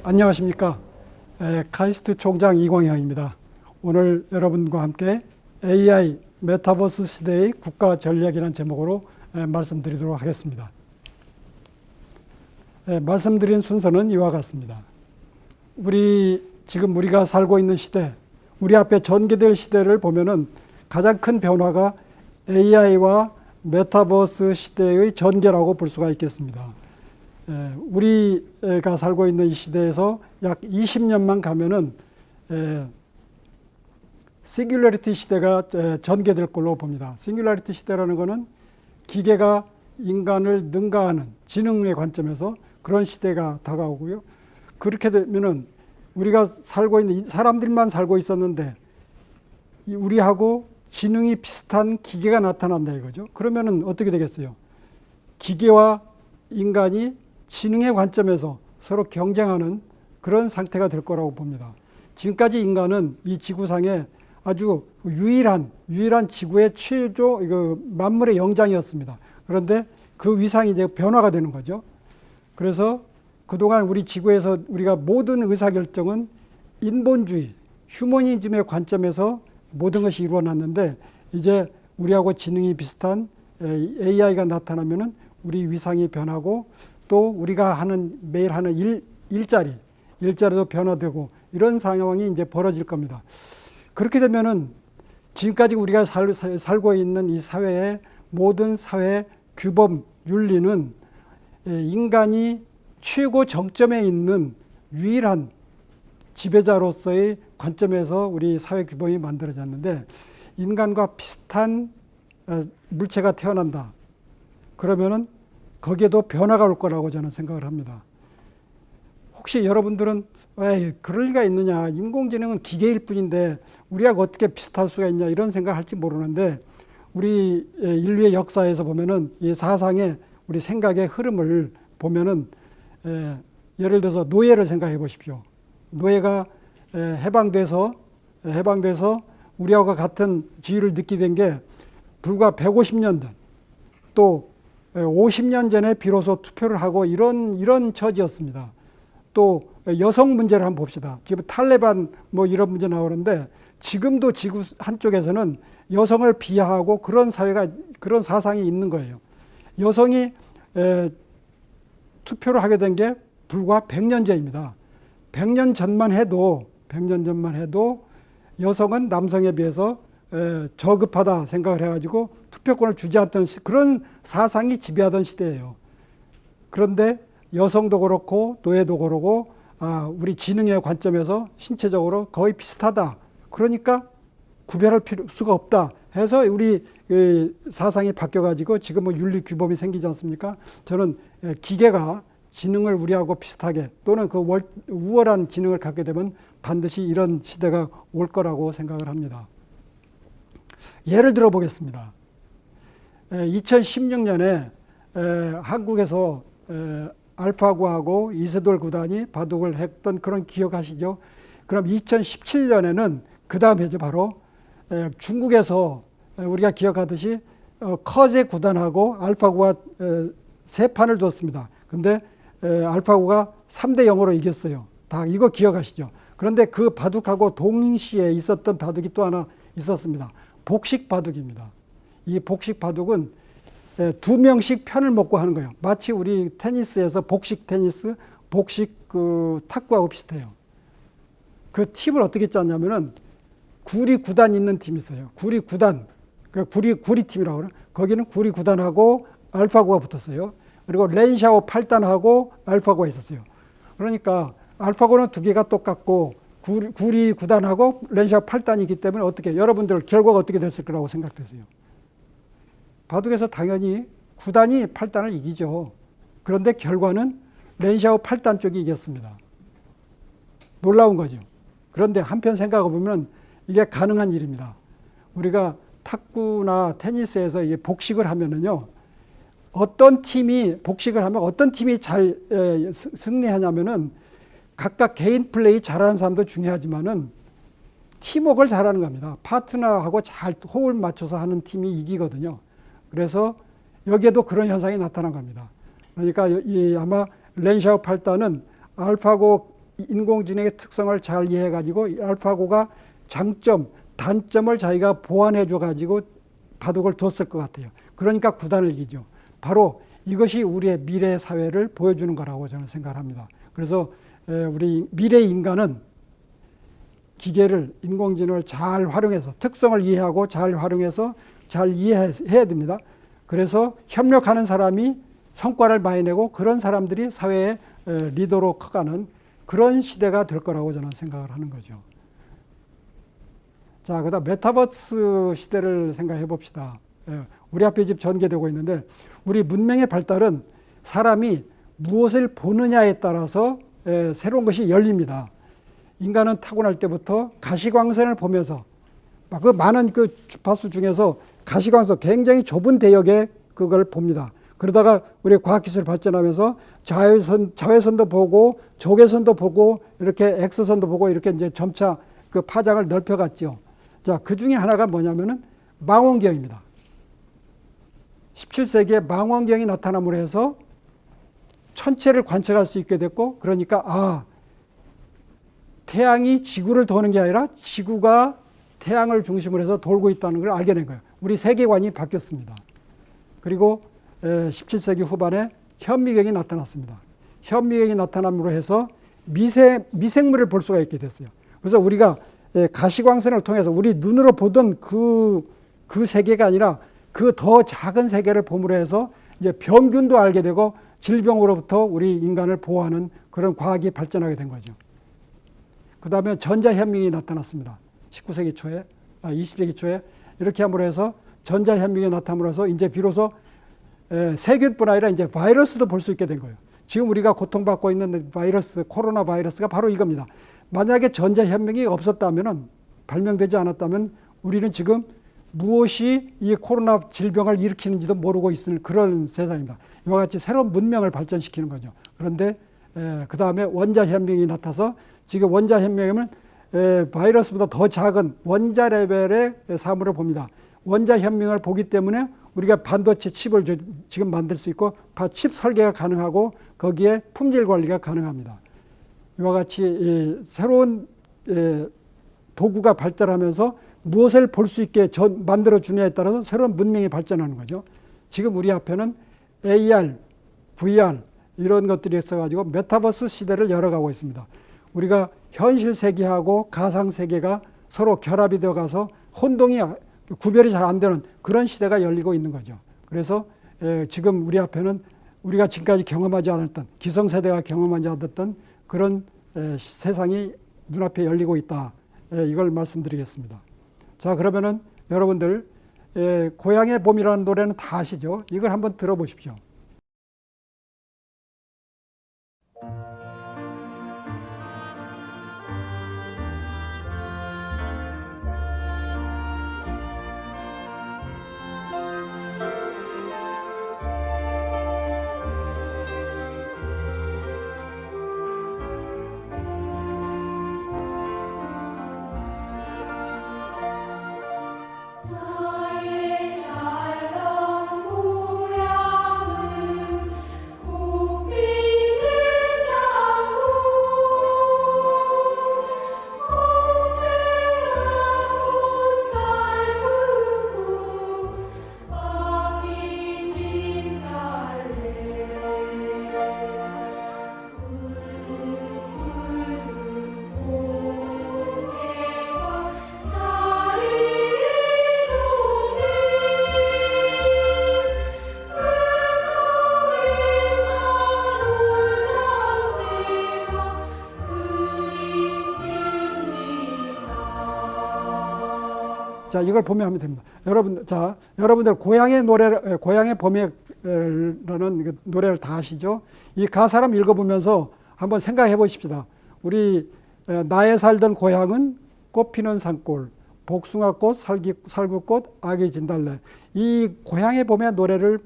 안녕하십니까. 카이스트 총장 이광영입니다. 오늘 여러분과 함께 AI 메타버스 시대의 국가 전략이라는 제목으로 말씀드리도록 하겠습니다. 말씀드린 순서는 이와 같습니다. 지금 우리가 살고 있는 시대, 우리 앞에 전개될 시대를 보면은 가장 큰 변화가 AI와 메타버스 시대의 전개라고 볼 수가 있겠습니다. 우리가 살고 있는 이 시대에서 약 20년만 가면은 싱귤러리티 시대가 전개될 걸로 봅니다. 싱귤러리티 시대라는 것은 기계가 인간을 능가하는 지능의 관점에서 그런 시대가 다가오고요. 그렇게 되면은 우리가 살고 있는 사람들만 살고 있었는데 우리하고 지능이 비슷한 기계가 나타난다 이거죠. 그러면은 어떻게 되겠어요? 기계와 인간이 지능의 관점에서 서로 경쟁하는 그런 상태가 될 거라고 봅니다. 지금까지 인간은 이 지구상에 아주 유일한 지구의 최초 만물의 영장이었습니다. 그런데 그 위상이 이제 변화가 되는 거죠. 그래서 그동안 우리 지구에서 우리가 모든 의사결정은 인본주의, 휴머니즘의 관점에서 모든 것이 이루어졌는데 이제 우리하고 지능이 비슷한 AI가 나타나면은 우리 위상이 변하고 또 우리가 매일 하는 일자리도 변화되고 이런 상황이 이제 벌어질 겁니다. 그렇게 되면은 지금까지 우리가 살고 있는 이 사회의 모든 사회 규범, 윤리는 인간이 최고 정점에 있는 유일한 지배자로서의 관점에서 우리 사회 규범이 만들어졌는데 인간과 비슷한 물체가 태어난다. 그러면은 거기에도 변화가 올 거라고 저는 생각을 합니다. 혹시 여러분들은 왜 그럴 리가 있느냐, 인공지능은 기계일 뿐인데 우리하고 어떻게 비슷할 수가 있냐 이런 생각을 할지 모르는데 우리 인류의 역사에서 보면은 이 사상의 우리 생각의 흐름을 보면은 예를 들어서 노예를 생각해 보십시오. 노예가 해방돼서 우리하고 같은 지위를 느끼게 된 게 불과 150년 전, 또 50년 전에 비로소 투표를 하고 이런 처지였습니다. 또 여성 문제를 한번 봅시다. 지금 탈레반 이런 문제 나오는데 지금도 지구 한쪽에서는 여성을 비하하고 그런 사상이 있는 거예요. 여성이 투표를 하게 된 게 불과 100년 전입니다. 100년 전만 해도 여성은 남성에 비해서 저급하다 생각을 해가지고 투표권을 주지 않던 그런 사상이 지배하던 시대예요. 그런데 여성도 그렇고 노예도 그렇고 우리 지능의 관점에서 신체적으로 거의 비슷하다. 그러니까 구별할 수가 없다 해서 우리 사상이 바뀌어가지고 지금은 윤리 규범이 생기지 않습니까? 저는 기계가 지능을 우리하고 비슷하게 또는 그 우월한 지능을 갖게 되면 반드시 이런 시대가 올 거라고 생각을 합니다. 예를 들어 보겠습니다. 2016년에 한국에서 알파고하고 이세돌 구단이 바둑을 했던 그런 기억하시죠? 그럼 2017년에는 그 다음에죠. 바로 중국에서 우리가 기억하듯이 커제 구단하고 알파고가 세 판을 뒀습니다. 근데 알파고가 3대 0으로 이겼어요. 다 이거 기억하시죠? 그런데 그 바둑하고 동시에 있었던 바둑이 또 하나 있었습니다. 복식 바둑입니다. 이 복식 바둑은 두 명씩 편을 먹고 하는 거예요. 마치 우리 테니스에서 복식 테니스, 복식 탁구하고 비슷해요. 그 팀을 어떻게 짰냐면은 구리 9단 있는 팀이 있어요. 구리 9단, 구리 팀이라고 그래요. 거기는 구리 9단하고 알파고가 붙었어요. 그리고 렌샤오 8단하고 알파고가 있었어요. 그러니까 알파고는 두 개가 똑같고 구리 9단하고 렌샤오 8단이기 때문에 여러분들 결과가 어떻게 됐을 거라고 생각되세요? 바둑에서 당연히 9단이 8단을 이기죠. 그런데 결과는 렌샤오 8단 쪽이 이겼습니다. 놀라운 거죠. 그런데 한편 생각해 보면 이게 가능한 일입니다. 우리가 탁구나 테니스에서 이게 복식을 하면은요, 복식을 하면 어떤 팀이 잘 승리하냐면은 각각 개인 플레이 잘하는 사람도 중요하지만은 팀워크를 잘하는 겁니다. 파트너하고 잘 호흡을 맞춰서 하는 팀이 이기거든요. 그래서 여기에도 그런 현상이 나타난 겁니다. 그러니까 아마 렌샤오 8단은 알파고 인공지능의 특성을 잘 이해해가지고 알파고가 장점, 단점을 자기가 보완해줘가지고 바둑을 뒀을 것 같아요. 그러니까 구단을 이기죠. 바로 이것이 우리의 미래 사회를 보여주는 거라고 저는 생각합니다. 그래서 우리 미래 인간은 기계를, 인공지능을 잘 활용해서 특성을 이해하고 잘 활용해서 잘 이해해야 됩니다. 그래서 협력하는 사람이 성과를 많이 내고 그런 사람들이 사회의 리더로 커가는 그런 시대가 될 거라고 저는 생각을 하는 거죠. 자, 그다음 메타버스 시대를 생각해 봅시다. 우리 앞에 지금 전개되고 있는데 우리 문명의 발달은 사람이 무엇을 보느냐에 따라서 새로운 것이 열립니다. 인간은 타고날 때부터 가시광선을 보면서 그 많은 그 주파수 중에서 가시광선 굉장히 좁은 대역에 그걸 봅니다. 그러다가 우리 과학기술 발전하면서 자외선도 보고 적외선도 보고 이렇게 X선도 보고 이렇게 이제 점차 그 파장을 넓혀갔죠. 자, 그 중에 하나가 뭐냐면은 망원경입니다. 17세기에 망원경이 나타남으로 해서 천체를 관측할 수 있게 됐고, 그러니까 태양이 지구를 도는 게 아니라 지구가 태양을 중심으로 해서 돌고 있다는 걸 알게 된 거예요. 우리 세계관이 바뀌었습니다. 그리고 17세기 후반에 현미경이 나타났습니다. 현미경이 나타남으로 해서 미생물을 볼 수가 있게 됐어요. 그래서 우리가 가시광선을 통해서 우리 눈으로 보던 그 세계가 아니라 그 더 작은 세계를 봄으로 해서 이제 병균도 알게 되고 질병으로부터 우리 인간을 보호하는 그런 과학이 발전하게 된 거죠. 그 다음에 전자현미경이 나타났습니다. 19세기 초에, 20세기 초에 이렇게 함으로 해서 전자현미경이 나타남으로 해서 이제 비로소 세균뿐 아니라 이제 바이러스도 볼 수 있게 된 거예요. 지금 우리가 고통받고 있는 바이러스, 코로나 바이러스가 바로 이겁니다. 만약에 전자현미경이 없었다면은, 발명되지 않았다면 우리는 지금 무엇이 이 코로나 질병을 일으키는지도 모르고 있을 그런 세상입니다. 이와 같이 새로운 문명을 발전시키는 거죠. 그런데 그 다음에 원자현미경이 나타나서 지금 원자현미경은 바이러스보다 더 작은 원자 레벨의 사물을 봅니다. 원자현미경을 보기 때문에 우리가 반도체 칩을 지금 만들 수 있고 칩 설계가 가능하고 거기에 품질 관리가 가능합니다. 이와 같이 새로운 도구가 발달하면서 무엇을 볼 수 있게 만들어주냐에 따라서 새로운 문명이 발전하는 거죠. 지금 우리 앞에는 AR, VR 이런 것들이 있어가지고 메타버스 시대를 열어가고 있습니다. 우리가 현실 세계하고 가상 세계가 서로 결합이 되어가서 혼동이 구별이 잘 안 되는 그런 시대가 열리고 있는 거죠. 그래서 지금 우리 앞에는 우리가 지금까지 경험하지 않았던, 기성세대가 경험하지 않았던 그런 세상이 눈앞에 열리고 있다. 이걸 말씀드리겠습니다. 자, 그러면은 여러분들 고향의 봄이라는 노래는 다 아시죠? 이걸 한번 들어보십시오. 자, 이걸 보면 하면 됩니다. 여러분들 고향의 노래, 고향의 봄에라는 노래를 다 아시죠? 이 가사를 한번 읽어보면서 한번 생각해 보십시다. 우리 나의 살던 고향은 꽃피는 산골, 복숭아꽃, 살구꽃, 아기 진달래. 이 고향의 봄의 노래를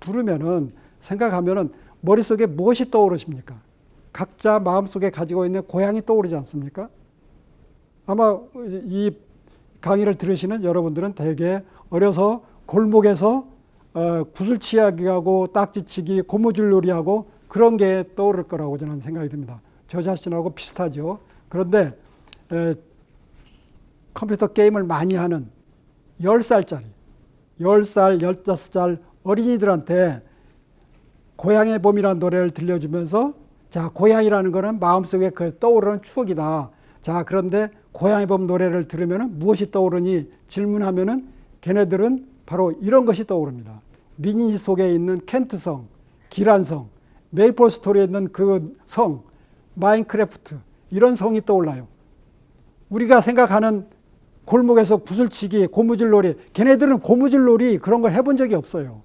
부르면은, 생각하면은 머릿속에 무엇이 떠오르십니까? 각자 마음속에 가지고 있는 고향이 떠오르지 않습니까? 아마 이 강의를 들으시는 여러분들은 대개 어려서 골목에서 구슬치기하고 딱지치기, 고무줄놀이하고 그런 게 떠오를 거라고 저는 생각이 듭니다. 저 자신하고 비슷하죠. 그런데 컴퓨터 게임을 많이 하는 10살짜리, 10살, 15살 어린이들한테 고향의 봄이라는 노래를 들려주면서 자, 고향이라는 거는 마음속에 그 떠오르는 추억이다. 자, 그런데 고향의 봄 노래를 들으면 무엇이 떠오르니 질문하면은 걔네들은 바로 이런 것이 떠오릅니다. 리니지 속에 있는 켄트성, 기란성, 메이플 스토리에 있는 그 성, 마인크래프트 이런 성이 떠올라요. 우리가 생각하는 골목에서 구슬치기, 고무줄놀이, 걔네들은 고무줄놀이 그런 걸 해본 적이 없어요.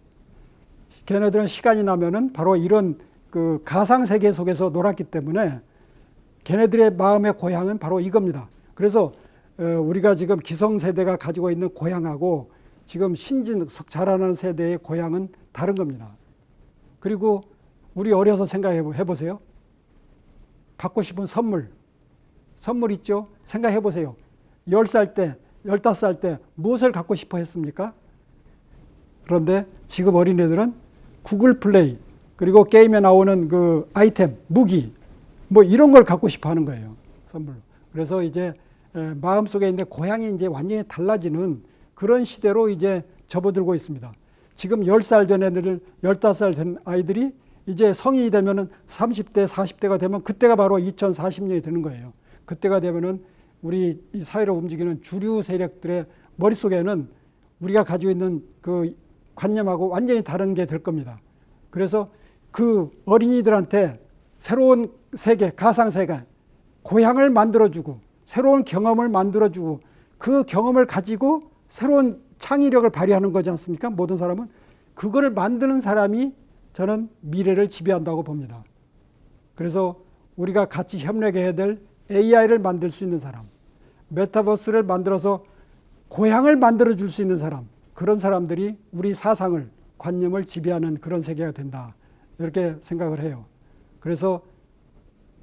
걔네들은 시간이 나면은 바로 이런 그 가상 세계 속에서 놀았기 때문에 걔네들의 마음의 고향은 바로 이겁니다. 그래서 우리가 지금 기성세대가 가지고 있는 고향하고 지금 신진 자라나는 세대의 고향은 다른 겁니다. 그리고 우리 어려서 생각해 보세요. 받고 싶은 선물 있죠? 생각해 보세요. 10살 때, 15살 때 무엇을 갖고 싶어 했습니까? 그런데 지금 어린애들은 구글 플레이, 그리고 게임에 나오는 그 아이템, 무기, 뭐 이런 걸 갖고 싶어 하는 거예요. 선물로. 그래서 이제 마음속에 있는 고향이 이제 완전히 달라지는 그런 시대로 이제 접어들고 있습니다. 지금 10살 된 애들, 15살 된 아이들이 이제 성인이 되면은 30대, 40대가 되면 그때가 바로 2040년이 되는 거예요. 그때가 되면은 우리 이 사회를 움직이는 주류 세력들의 머릿속에는 우리가 가지고 있는 그 관념하고 완전히 다른 게 될 겁니다. 그래서 그 어린이들한테 새로운 세계, 가상세계, 고향을 만들어주고 새로운 경험을 만들어주고 그 경험을 가지고 새로운 창의력을 발휘하는 거지 않습니까? 모든 사람은. 그거를 만드는 사람이 저는 미래를 지배한다고 봅니다. 그래서 우리가 같이 협력해야 될 AI를 만들 수 있는 사람, 메타버스를 만들어서 고향을 만들어 줄 수 있는 사람, 그런 사람들이 우리 사상을, 관념을 지배하는 그런 세계가 된다. 이렇게 생각을 해요. 그래서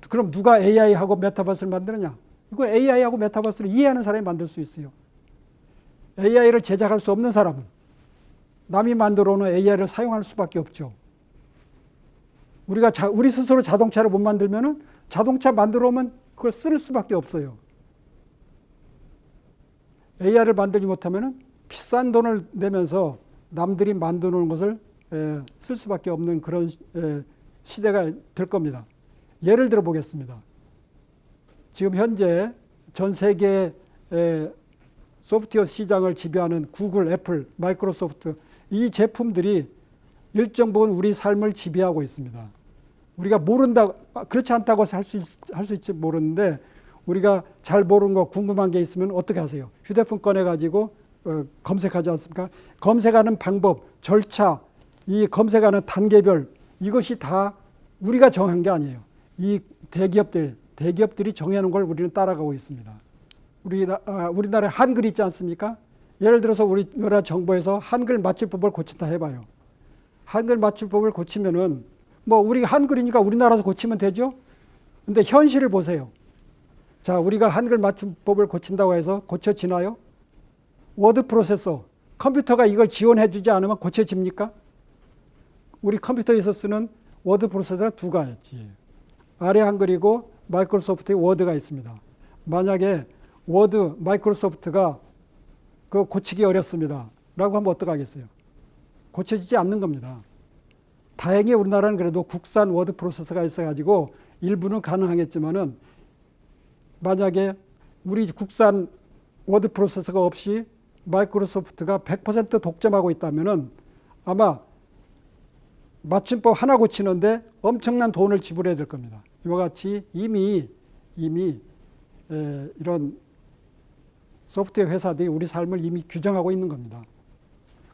그럼 누가 AI하고 메타버스를 만드느냐? 이거 AI하고 메타버스를 이해하는 사람이 만들 수 있어요. AI를 제작할 수 없는 사람은 남이 만들어 놓은 AI를 사용할 수밖에 없죠. 우리 스스로 자동차를 못 만들면은 자동차 만들어 오면 그걸 쓸 수밖에 없어요. AI를 만들지 못하면은 비싼 돈을 내면서 남들이 만들어 놓은 것을 쓸 수밖에 없는 그런 시대가 될 겁니다. 예를 들어 보겠습니다. 지금 현재 전 세계 소프트웨어 시장을 지배하는 구글, 애플, 마이크로소프트 이 제품들이 일정 부분 우리 삶을 지배하고 있습니다. 우리가 모른다, 그렇지 않다고 할 수 있지 모르는데 우리가 잘 모르는 거 궁금한 게 있으면 어떻게 하세요? 휴대폰 꺼내가지고 검색하지 않습니까? 검색하는 방법, 절차, 이 검색하는 단계별 이것이 다 우리가 정한 게 아니에요. 이 대기업들이 정해놓은 걸 우리는 따라가고 있습니다. 우리나라에 한글 있지 않습니까? 예를 들어서 우리나라 정부에서 한글 맞춤법을 고친다 해봐요. 한글 맞춤법을 고치면은 뭐 우리가 한글이니까 우리나라에서 고치면 되죠? 근데 현실을 보세요. 자, 우리가 한글 맞춤법을 고친다고 해서 고쳐지나요? 워드 프로세서, 컴퓨터가 이걸 지원해주지 않으면 고쳐집니까? 우리 컴퓨터에서 쓰는 워드 프로세서가 두 가지. 아래 한글이고 마이크로소프트의 워드가 있습니다. 만약에 워드, 마이크로소프트가 그거 고치기 어렵습니다. 라고 하면 어떡하겠어요? 고쳐지지 않는 겁니다. 다행히 우리나라는 그래도 국산 워드 프로세서가 있어가지고 일부는 가능하겠지만은 만약에 우리 국산 워드 프로세서가 없이 마이크로소프트가 100% 독점하고 있다면은 아마 맞춤법 하나 고치는데 엄청난 돈을 지불해야 될 겁니다. 이와 같이 이미 이런 소프트웨어 회사들이 우리 삶을 이미 규정하고 있는 겁니다.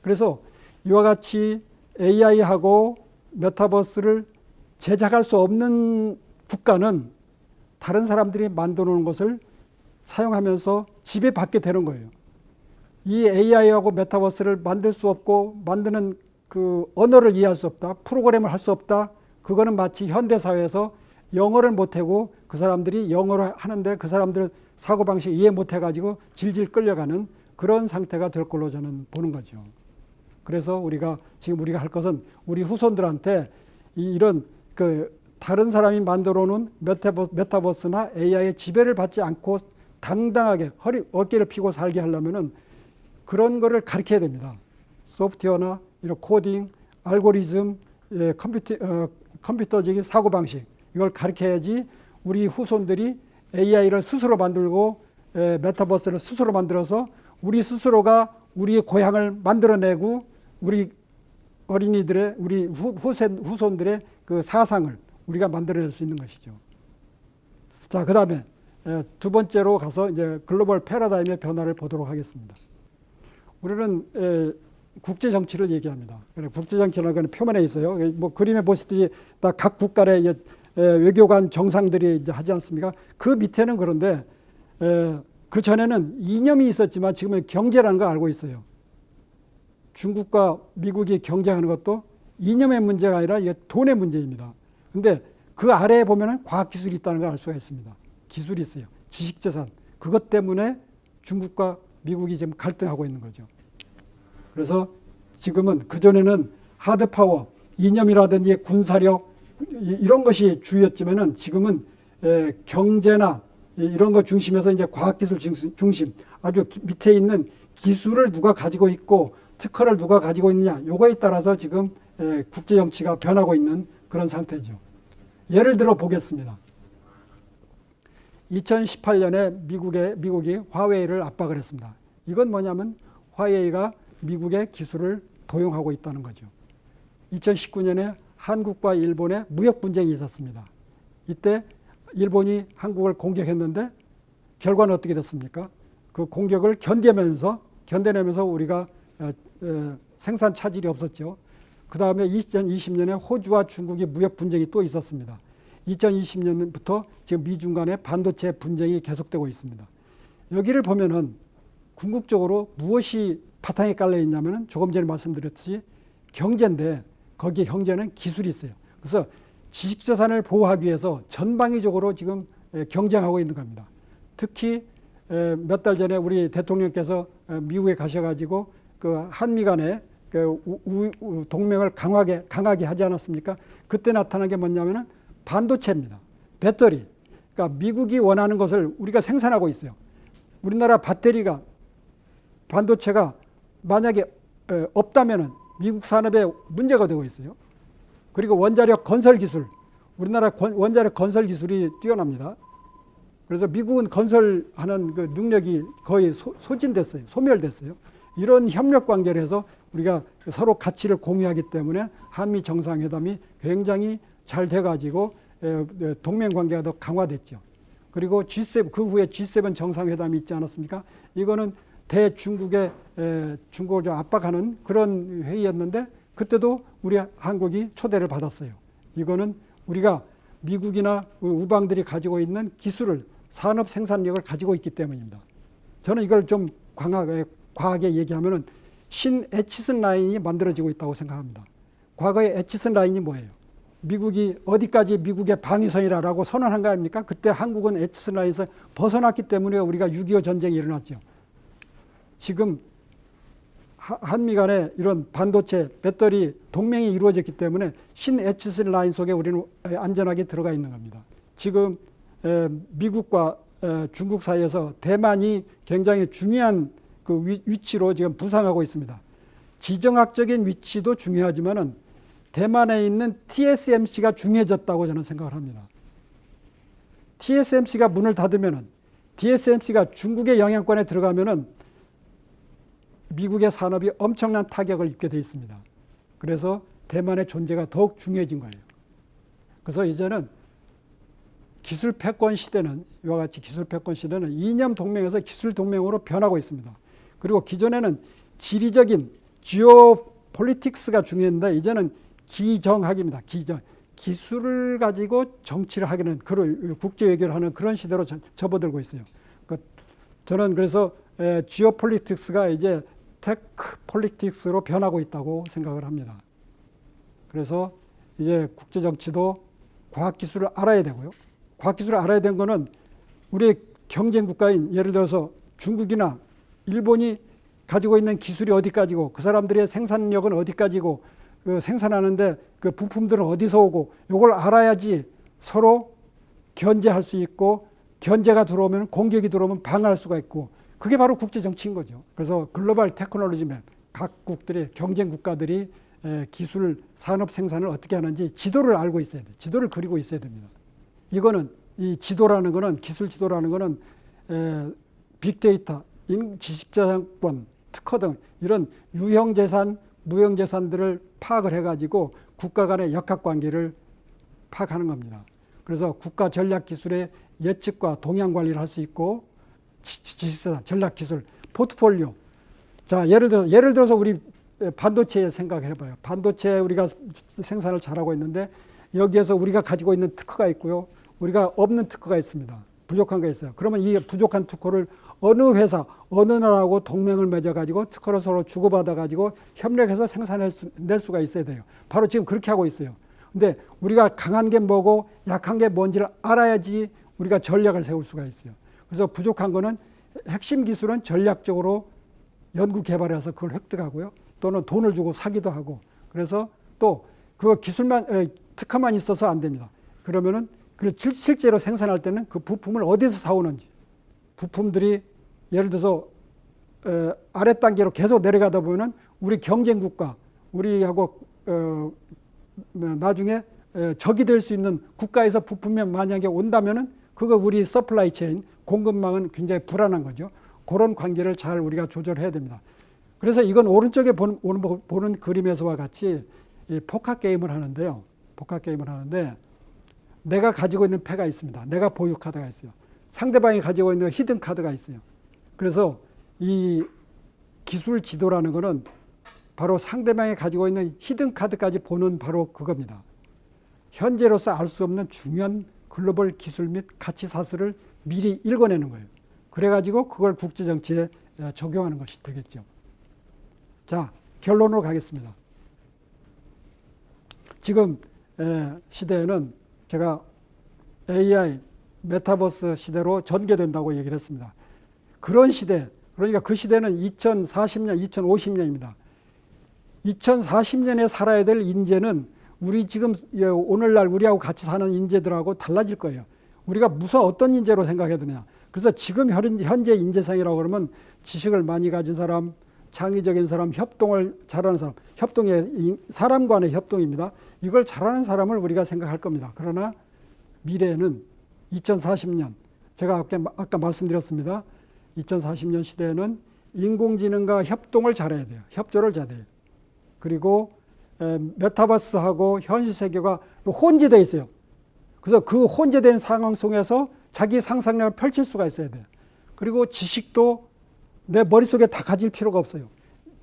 그래서 이와 같이 AI하고 메타버스를 제작할 수 없는 국가는 다른 사람들이 만들어 놓은 것을 사용하면서 지배받게 되는 거예요. 이 AI하고 메타버스를 만들 수 없고 만드는 그 언어를 이해할 수 없다. 프로그램을 할 수 없다. 그거는 마치 현대사회에서 영어를 못하고 그 사람들이 영어를 하는데 그 사람들은 사고방식 이해 못해가지고 질질 끌려가는 그런 상태가 될 걸로 저는 보는 거죠. 그래서 지금 우리가 할 것은 우리 후손들한테 이런 그 다른 사람이 만들어 놓은 메타버스나 AI의 지배를 받지 않고 당당하게 어깨를 펴고 살게 하려면은 그런 거를 가르쳐야 됩니다. 소프트웨어나 이런 코딩, 알고리즘, 컴퓨터적인 사고방식, 이걸 가르쳐야지 우리 후손들이 AI를 스스로 만들고 메타버스를 스스로 만들어서 우리 스스로가 우리의 고향을 만들어내고 우리 어린이들의, 우리 후손들의 그 사상을 우리가 만들어낼 수 있는 것이죠. 자, 그 다음에 두 번째로 가서 이제 글로벌 패러다임의 변화를 보도록 하겠습니다. 우리는 국제 정치를 얘기합니다. 국제 정치라는 건 표면에 있어요. 뭐 그림에 보시듯이 다 각 국가의 외교관 정상들이 이제 하지 않습니까? 그 밑에는 그런데 그 전에는 이념이 있었지만 지금은 경제라는 걸 알고 있어요. 중국과 미국이 경쟁하는 것도 이념의 문제가 아니라 이게 돈의 문제입니다. 근데 그 아래에 보면은 과학기술이 있다는 걸 알 수가 있습니다. 기술이 있어요. 지식재산. 그것 때문에 중국과 미국이 지금 갈등하고 있는 거죠. 그래서 지금은 그전에는 하드파워, 이념이라든지 군사력 이런 것이 주였지만은 지금은 경제나 이런 것 중심에서 이제 과학기술 중심, 아주 밑에 있는 기술을 누가 가지고 있고 특허를 누가 가지고 있느냐, 요거에 따라서 지금 국제 정치가 변하고 있는 그런 상태죠. 예를 들어 보겠습니다. 2018년에 미국이 화웨이를 압박을 했습니다. 이건 뭐냐면 화웨이가 미국의 기술을 도용하고 있다는 거죠. 2019년에 한국과 일본의 무역 분쟁이 있었습니다. 이때 일본이 한국을 공격했는데 결과는 어떻게 됐습니까? 그 공격을 견뎌내면서 우리가 생산 차질이 없었죠. 그 다음에 2020년에 호주와 중국이 무역 분쟁이 또 있었습니다. 2020년부터 지금 미중 간의 반도체 분쟁이 계속되고 있습니다. 여기를 보면은 궁극적으로 무엇이 바탕에 깔려 있냐면은 조금 전에 말씀드렸듯이 경제인데 거기에 경제는 기술이 있어요. 그래서 지식재산을 보호하기 위해서 전방위적으로 지금 경쟁하고 있는 겁니다. 특히 몇 달 전에 우리 대통령께서 미국에 가셔가지고 그 한미 간의 그 동맹을 강하게 하지 않았습니까? 그때 나타난 게 뭐냐면은 반도체입니다. 배터리. 그러니까 미국이 원하는 것을 우리가 생산하고 있어요. 우리나라 반도체가 만약에 없다면은 미국 산업에 문제가 되고 있어요. 그리고 원자력 건설 기술, 우리나라 원자력 건설 기술이 뛰어납니다. 그래서 미국은 건설하는 그 능력이 거의 소진됐어요. 소멸됐어요. 이런 협력 관계를 해서 우리가 서로 가치를 공유하기 때문에 한미 정상회담이 굉장히 잘 돼가지고 동맹 관계가 더 강화됐죠. 그리고 G7, 그 후에 G7 정상회담이 있지 않았습니까? 이거는 대중국의 중국을 좀 압박하는 그런 회의였는데 그때도 우리 한국이 초대를 받았어요. 이거는 우리가 미국이나 우방들이 가지고 있는 기술을, 산업 생산력을 가지고 있기 때문입니다. 저는 이걸 좀 과하게 얘기하면은 신 에치슨 라인이 만들어지고 있다고 생각합니다. 과거의 에치슨 라인이 뭐예요? 미국이 어디까지 미국의 방위선이라고 선언한 거 아닙니까? 그때 한국은 에치슨 라인에서 벗어났기 때문에 우리가 6.25 전쟁이 일어났죠. 지금 한미 간에 이런 반도체, 배터리 동맹이 이루어졌기 때문에 신 에치슨 라인 속에 우리는 안전하게 들어가 있는 겁니다. 지금 미국과 중국 사이에서 대만이 굉장히 중요한 그 위치로 지금 부상하고 있습니다. 지정학적인 위치도 중요하지만은 대만에 있는 TSMC가 중요해졌다고 저는 생각을 합니다. TSMC가 문을 닫으면은, TSMC가 중국의 영향권에 들어가면은 미국의 산업이 엄청난 타격을 입게 돼 있습니다. 그래서 대만의 존재가 더욱 중요해진 거예요. 그래서 이제는 기술 패권 시대는, 이와 같이 기술 패권 시대는 이념 동맹에서 기술 동맹으로 변하고 있습니다. 그리고 기존에는 지리적인 지오폴리틱스가 중요했는데 이제는 기정학입니다. 기술을 가지고 정치를 하기는, 그런 국제 외교를 하는 그런 시대로 접어들고 있어요. 저는 그래서 지오폴리틱스가 이제 테크 폴리틱스로 변하고 있다고 생각을 합니다. 그래서 이제 국제 정치도 과학기술을 알아야 되고요. 과학기술을 알아야 되는 거는 우리 경쟁 국가인, 예를 들어서 중국이나 일본이 가지고 있는 기술이 어디까지고 그 사람들의 생산력은 어디까지고 그 생산하는데 그 부품들은 어디서 오고, 이걸 알아야지 서로 견제할 수 있고 견제가 들어오면 공격이 들어오면 방어할 수가 있고 그게 바로 국제 정치인 거죠. 그래서 글로벌 테크놀로지 맵 각국들이 경쟁 국가들이 기술 산업 생산을 어떻게 하는지 지도를 알고 있어야 돼요. 지도를 그리고 있어야 됩니다. 이거는 이 지도라는 거는 기술 지도라는 거는 빅데이터, 지식자산권, 특허 등 이런 유형재산, 무형재산들을 파악을 해가지고 국가 간의 역학관계를 파악하는 겁니다. 그래서 국가 전략기술의 예측과 동향 관리를 할 수 있고 지식자산, 전략기술, 포트폴리오. 자, 예를 들어서 우리 반도체 생각을 해봐요. 반도체 우리가 생산을 잘하고 있는데 여기에서 우리가 가지고 있는 특허가 있고요. 우리가 없는 특허가 있습니다. 부족한 게 있어요. 그러면 이 부족한 특허를 어느 회사, 어느 나라하고 동맹을 맺어가지고 특허를 서로 주고받아가지고 협력해서 생산낼 수가 있어야 돼요. 바로 지금 그렇게 하고 있어요. 근데 우리가 강한 게 뭐고 약한 게 뭔지를 알아야지 우리가 전략을 세울 수가 있어요. 그래서 부족한 거는 핵심 기술은 전략적으로 연구 개발해서 그걸 획득하고요. 또는 돈을 주고 사기도 하고 그래서 또 그 기술만 특허만 있어서 안 됩니다. 그러면은 실제로 생산할 때는 그 부품을 어디서 사오는지 부품들이 예를 들어서 아래 단계로 계속 내려가다 보면은 우리 경쟁국가 우리하고 나중에 적이 될 수 있는 국가에서 부품이 만약에 온다면은 그거 우리 서플라이 체인 공급망은 굉장히 불안한 거죠. 그런 관계를 잘 우리가 조절해야 됩니다. 그래서 이건 오른쪽에 보는 그림에서와 같이 이 포커 게임을 하는데요. 포커 게임을 하는데 내가 가지고 있는 패가 있습니다. 내가 보유 카드가 있어요. 상대방이 가지고 있는 히든 카드가 있어요. 그래서 이 기술 지도라는 거는 바로 상대방이 가지고 있는 히든 카드까지 보는 바로 그겁니다. 현재로서 알 수 없는 중요한 글로벌 기술 및 가치 사슬을 미리 읽어내는 거예요. 그래가지고 그걸 국제정치에 적용하는 것이 되겠죠. 자, 결론으로 가겠습니다. 지금 시대에는 제가 AI, 메타버스 시대로 전개된다고 얘기를 했습니다. 그런 시대, 그러니까 그 시대는 2040년, 2050년입니다. 2040년에 살아야 될 인재는 우리 지금 오늘날 우리하고 같이 사는 인재들하고 달라질 거예요. 우리가 무슨 어떤 인재로 생각해야 되느냐. 그래서 지금 현재 인재상이라고 그러면 지식을 많이 가진 사람, 창의적인 사람, 협동을 잘하는 사람, 협동의 사람 간의 협동입니다. 이걸 잘하는 사람을 우리가 생각할 겁니다. 그러나 미래에는 2040년, 제가 아까 말씀드렸습니다. 2040년 시대에는 인공지능과 협동을 잘해야 돼요. 협조를 잘해야 돼요. 그리고 메타버스하고 현실 세계가 혼재되어 있어요. 그래서 그 혼재된 상황 속에서 자기 상상력을 펼칠 수가 있어야 돼요. 그리고 지식도 내 머릿속에 다 가질 필요가 없어요.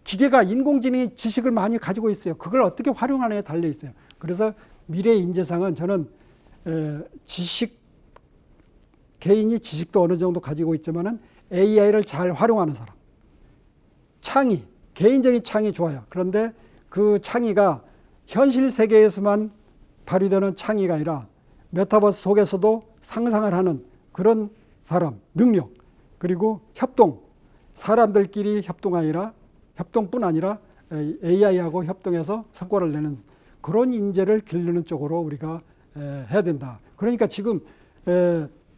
기계가 인공지능이 지식을 많이 가지고 있어요. 그걸 어떻게 활용하느냐에 달려 있어요. 그래서 미래의 인재상은 저는 개인이 지식도 어느 정도 가지고 있지만은 AI를 잘 활용하는 사람. 창의, 개인적인 창의 좋아요. 그런데 그 창의가 현실 세계에서만 발휘되는 창의가 아니라 메타버스 속에서도 상상을 하는 그런 사람, 능력, 그리고 협동, 사람들끼리 협동뿐 아니라 AI하고 협동해서 성과를 내는 그런 인재를 기르는 쪽으로 우리가 해야 된다. 그러니까 지금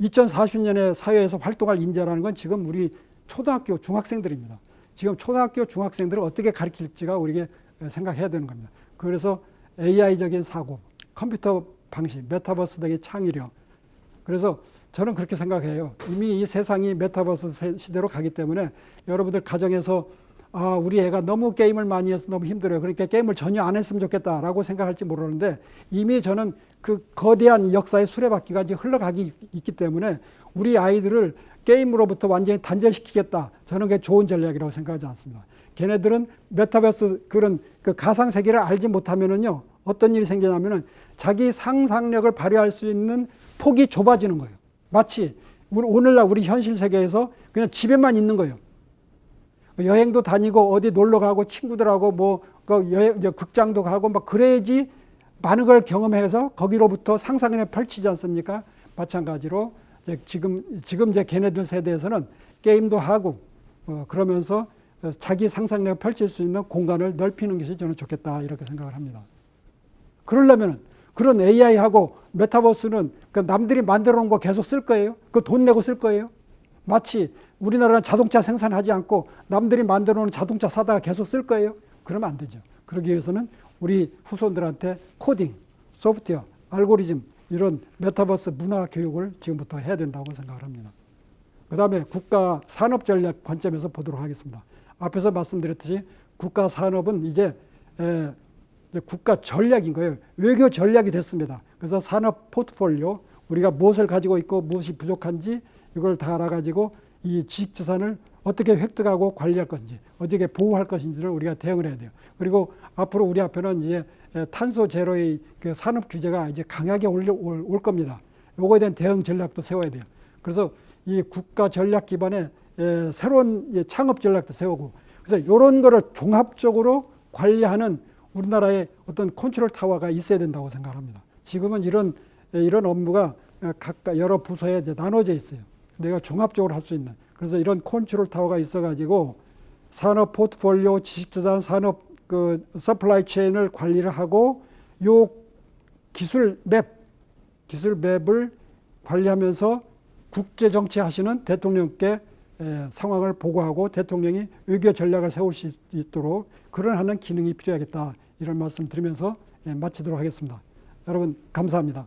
2040년에 사회에서 활동할 인재라는 건 지금 우리 초등학교 중학생들입니다. 지금 초등학교 중학생들을 어떻게 가르칠지가 우리가 생각해야 되는 겁니다. 그래서 AI적인 사고, 컴퓨터 방식, 메타버스 등의 창의력. 그래서 저는 그렇게 생각해요. 이미 이 세상이 메타버스 시대로 가기 때문에 여러분들 가정에서 우리 애가 너무 게임을 많이 해서 너무 힘들어요. 그러니까 게임을 전혀 안 했으면 좋겠다라고 생각할지 모르는데 이미 저는 그 거대한 역사의 수레바퀴가 이제 흘러가기 있기 때문에 우리 아이들을 게임으로부터 완전히 단절시키겠다. 저는 그게 좋은 전략이라고 생각하지 않습니다. 걔네들은 메타버스 그런 그 가상 세계를 알지 못하면은요 어떤 일이 생기냐면은 자기 상상력을 발휘할 수 있는 폭이 좁아지는 거예요. 마치 오늘날 우리 현실 세계에서 그냥 집에만 있는 거예요. 여행도 다니고 어디 놀러 가고 친구들하고 뭐 극장도 가고 막 그래야지 많은 걸 경험해서 거기로부터 상상력을 펼치지 않습니까? 마찬가지로 지금 이제 걔네들 세대에서는 게임도 하고 그러면서 자기 상상력을 펼칠 수 있는 공간을 넓히는 것이 저는 좋겠다 이렇게 생각을 합니다. 그러려면 그런 AI하고 메타버스는 그 남들이 만들어 놓은 거 계속 쓸 거예요? 그 돈 내고 쓸 거예요? 마치 우리나라는 자동차 생산하지 않고 남들이 만들어 놓은 자동차 사다가 계속 쓸 거예요? 그러면 안 되죠. 그러기 위해서는 우리 후손들한테 코딩, 소프트웨어, 알고리즘 이런 메타버스 문화 교육을 지금부터 해야 된다고 생각을 합니다. 그 다음에 국가 산업 전략 관점에서 보도록 하겠습니다. 앞에서 말씀드렸듯이 국가 산업은 이제 국가 전략인 거예요. 외교 전략이 됐습니다. 그래서 산업 포트폴리오, 우리가 무엇을 가지고 있고 무엇이 부족한지 이걸 다 알아가지고 이 지식자산을 어떻게 획득하고 관리할 것인지, 어떻게 보호할 것인지를 우리가 대응을 해야 돼요. 그리고 앞으로 우리 앞에는 이제 탄소 제로의 그 산업 규제가 이제 강하게 올 겁니다. 요거에 대한 대응 전략도 세워야 돼요. 그래서 이 국가 전략 기반의 새로운 창업 전략도 세우고, 그래서 이런 거를 종합적으로 관리하는 우리나라의 어떤 컨트롤 타워가 있어야 된다고 생각합니다. 지금은 이런 업무가 각각 여러 부서에 이제 나눠져 있어요. 내가 종합적으로 할 수 있는. 그래서 이런 컨트롤 타워가 있어가지고 산업 포트폴리오, 지식자산, 산업 그 서플라이 체인을 관리를 하고 요 기술 맵을 관리하면서 국제 정치 하시는 대통령께 상황을 보고하고 대통령이 외교 전략을 세울 수 있도록 그런 하는 기능이 필요하겠다. 이런 말씀 드리면서 마치도록 하겠습니다. 여러분 감사합니다.